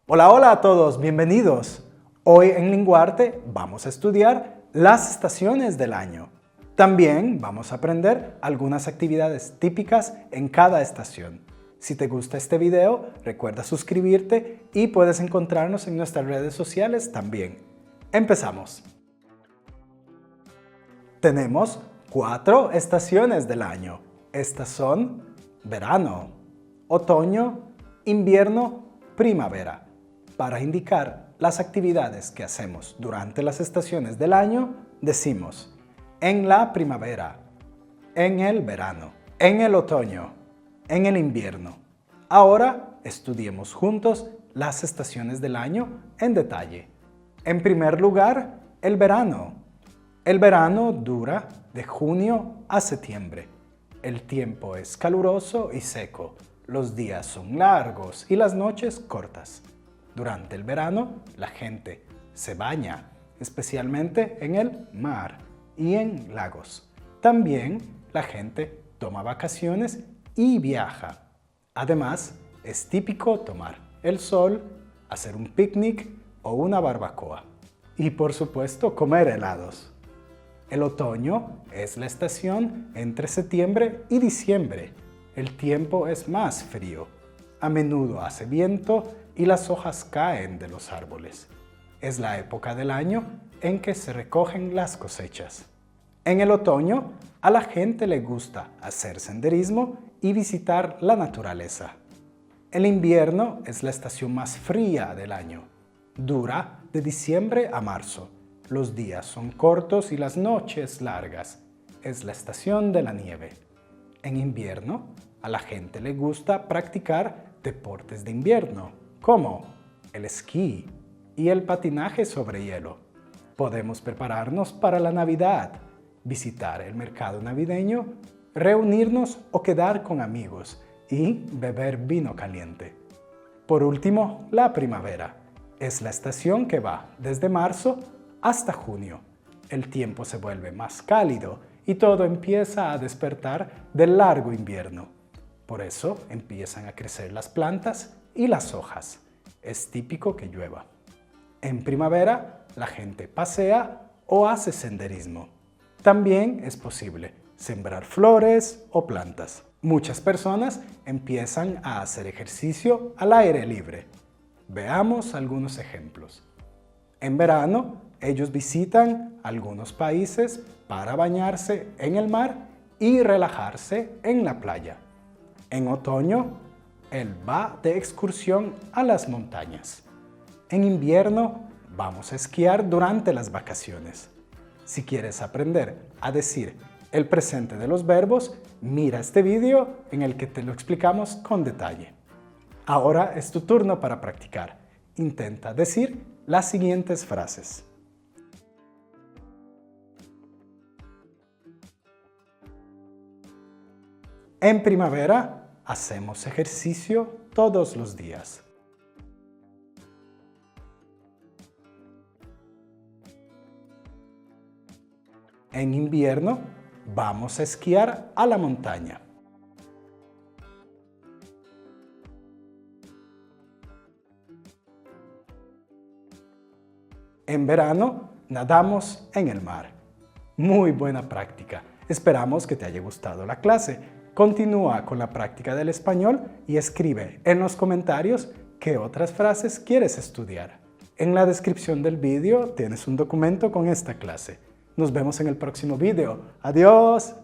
Hola, hola a todos, bienvenidos. Hoy en Linguarte vamos a estudiar las estaciones del año. También vamos a aprender algunas actividades típicas en cada estación. Si te gusta este video, recuerda suscribirte y puedes encontrarnos en nuestras redes sociales también. Empezamos. Tenemos 4 estaciones del año. Estas son verano, otoño, invierno, primavera. Para indicar las actividades que hacemos durante las estaciones del año, decimos en la primavera, en el verano, en el otoño, en el invierno. Ahora estudiemos juntos las estaciones del año en detalle. En primer lugar, el verano. El verano dura de junio a septiembre. El tiempo es caluroso y seco. Los días son largos y las noches cortas. Durante el verano, la gente se baña, especialmente en el mar y en lagos. También la gente toma vacaciones y viaja. Además, es típico tomar el sol, hacer un picnic o una barbacoa. Y por supuesto, comer helados. El otoño es la estación entre septiembre y diciembre. El tiempo es más frío. A menudo hace viento y las hojas caen de los árboles. Es la época del año en que se recogen las cosechas. En el otoño, a la gente le gusta hacer senderismo y visitar la naturaleza. El invierno es la estación más fría del año. Dura de diciembre a marzo. Los días son cortos y las noches largas. Es la estación de la nieve. En invierno, a la gente le gusta practicar deportes de invierno, como el esquí y el patinaje sobre hielo. Podemos prepararnos para la Navidad, visitar el mercado navideño, reunirnos o quedar con amigos y beber vino caliente. Por último, la primavera. Es la estación que va desde marzo hasta junio. El tiempo se vuelve más cálido y todo empieza a despertar del largo invierno. Por eso empiezan a crecer las plantas y las hojas. Es típico que llueva. En primavera, la gente pasea o hace senderismo. También es posible sembrar flores o plantas. Muchas personas empiezan a hacer ejercicio al aire libre. Veamos algunos ejemplos. En verano, ellos visitan algunos países para bañarse en el mar y relajarse en la playa. En otoño, él va de excursión a las montañas. En invierno, vamos a esquiar durante las vacaciones. Si quieres aprender a decir el presente de los verbos, mira este video en el que te lo explicamos con detalle. Ahora es tu turno para practicar. Intenta decir las siguientes frases. En primavera, hacemos ejercicio todos los días. En invierno, vamos a esquiar a la montaña. En verano, nadamos en el mar. Muy buena práctica. Esperamos que te haya gustado la clase. Continúa con la práctica del español y escribe en los comentarios qué otras frases quieres estudiar. En la descripción del vídeo tienes un documento con esta clase. Nos vemos en el próximo vídeo. ¡Adiós!